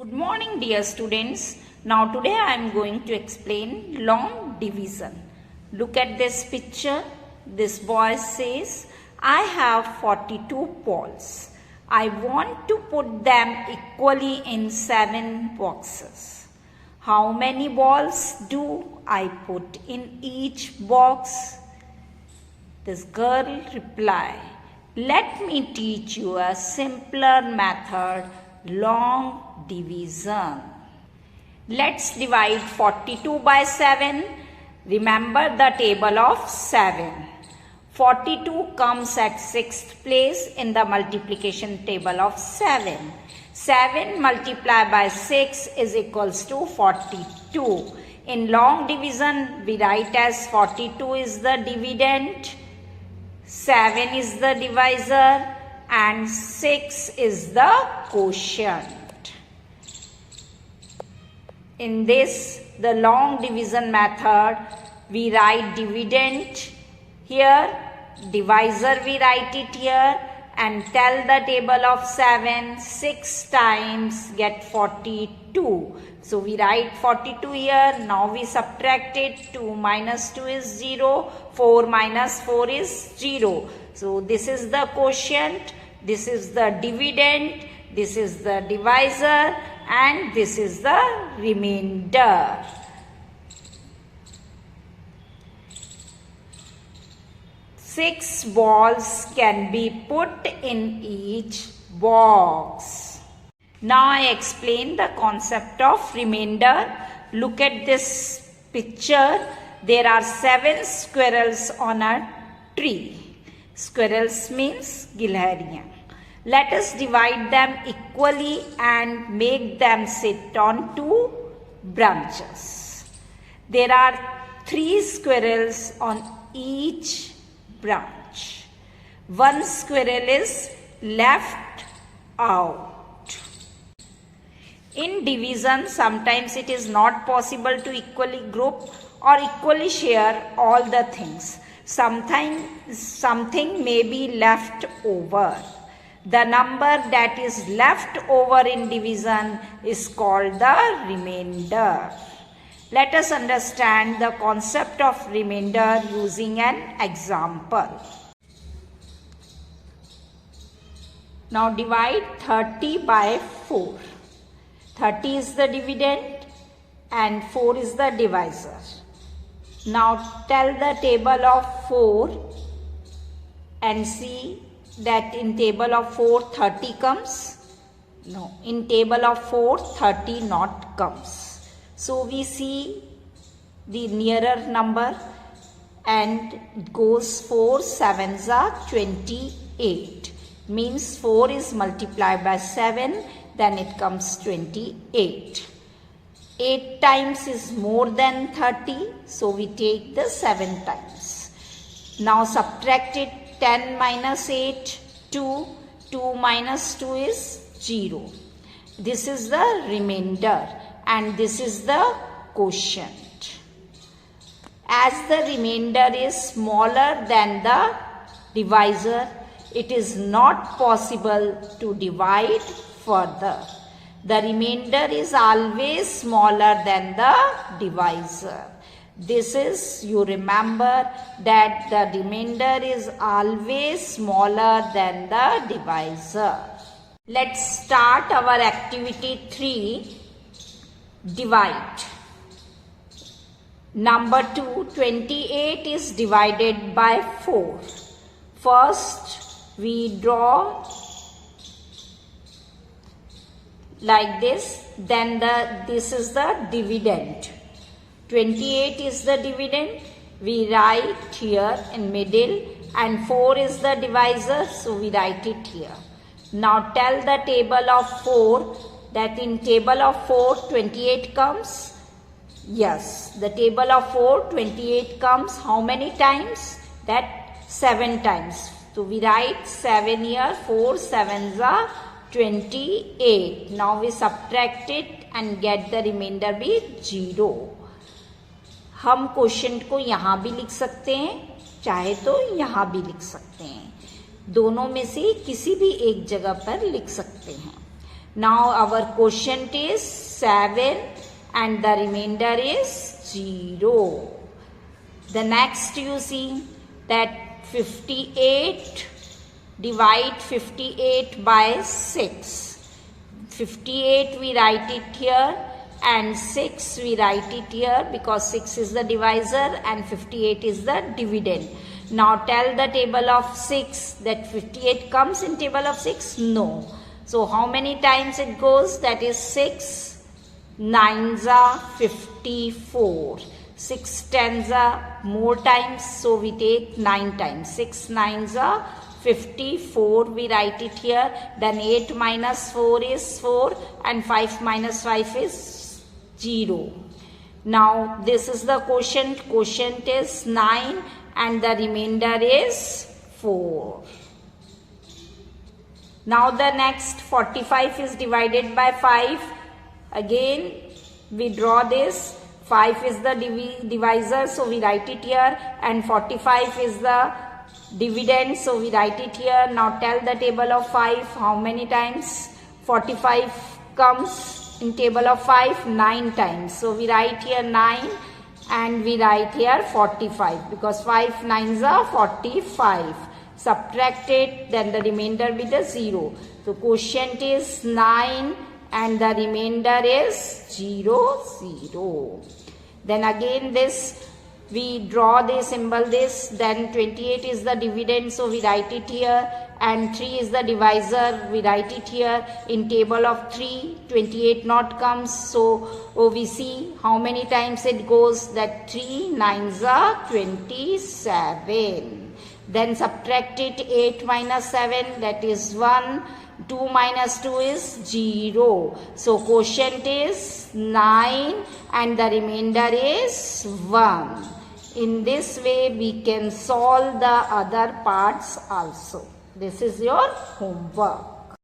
Good morning, dear students. Now today I am going to explain long division. Look at this picture. This boy says, I have 42 balls. I want to put them equally in 7 boxes. How many balls do I put in each box? This girl replied, let me teach you a simpler method, long division. Let's divide 42 by 7. Remember the table of 7. 42 comes at 6th place in the multiplication table of 7. 7 multiplied by 6 is equals to 42. In long division, we write as 42 is the dividend, 7 is the divisor, and 6 is the quotient. In this, the long division method, we write dividend here, divisor we write it here, and tell the table of 7, 6 times get 42. So we write 42 here, now we subtract it, 2 minus 2 is 0, 4 minus 4 is 0. So this is the quotient, this is the dividend, this is the divisor, and this is the remainder. Six balls can be put in each box. Now I explain the concept of remainder. Look at this picture. There are 7 squirrels on a tree. Squirrels means gilhariyan. Let us divide them equally and make them sit on 2 branches. There are 3 squirrels on each branch. 1 squirrel is left out. In division, sometimes it is not possible to equally group or equally share all the things. Something may be left over. The number that is left over in division is called the remainder. Let us understand the concept of remainder using an example. Now divide 30 by 4. 30 is the dividend and 4 is the divisor. Now tell the table of 4 and see that in table of 4 30 comes. No, in table of 4 30 not comes. So we see the nearer number and it goes 4 sevens are 28. Means 4 is multiplied by 7, then it comes 28. 8 times is more than 30, so we take the 7 times. Now subtract it. 10 minus 8, 2. 2 minus 2 is 0. This is the remainder and this is the quotient. As the remainder is smaller than the divisor, it is not possible to divide further. The remainder is always smaller than the divisor. This is, you remember that the remainder is always smaller than the divisor. Let's start our activity 3, divide. Number 2, 28 is divided by 4. First, we draw like this, then this is the dividend. 28 is the dividend, we write here in middle, and 4 is the divisor, so we write it here. Now tell the table of 4 that in table of 4 28 comes. Yes, the table of 4 28 comes. How many times? That 7 times. So we write 7 here, 4 sevens are 28. Now we subtract it and get the remainder be 0. हम question को यहाँ भी लिख सकते हैं, चाहे तो यहाँ भी लिख सकते हैं, दोनों में से किसी भी एक जगह पर लिख सकते हैं। Now our quotient is 7 and the remainder is 0. The next you see that 58, divide 58 by 6. 58 we write it here and 6 we write it here because 6 is the divisor and 58 is the dividend. Now tell the table of 6 that 58 comes in table of 6? No. So how many times it goes? That is 6 9s are 54. 6 10s are more times, so we take 9 times. 6 9s are 54, we write it here. Then 8 minus 4 is 4 and 5 minus 5 is 0. Now this is the quotient. Quotient is 9 and the remainder is 4. Now the next 45 is divided by 5. Again we draw this. 5 is the divisor, so we write it here, and 45 is the dividend, so we write it here. Now tell the table of 5 how many times 45 comes in table of 5? 9 times. So we write here 9 and we write here 45 because 5 9s are 45. Subtract it, then the remainder will be 0. So quotient is 9 and the remainder is 0 0. Then again this we draw the symbol this, then 28 is the dividend, so we write it here, and 3 is the divisor, we write it here. In table of 3 28 not comes, so we see how many times it goes, that 3 9s are 27. Then subtract it, 8 minus 7, that is 1. 2 minus 2 is 0. So quotient is 9 and the remainder is 1. In this way we can solve the other parts also. This is your homework.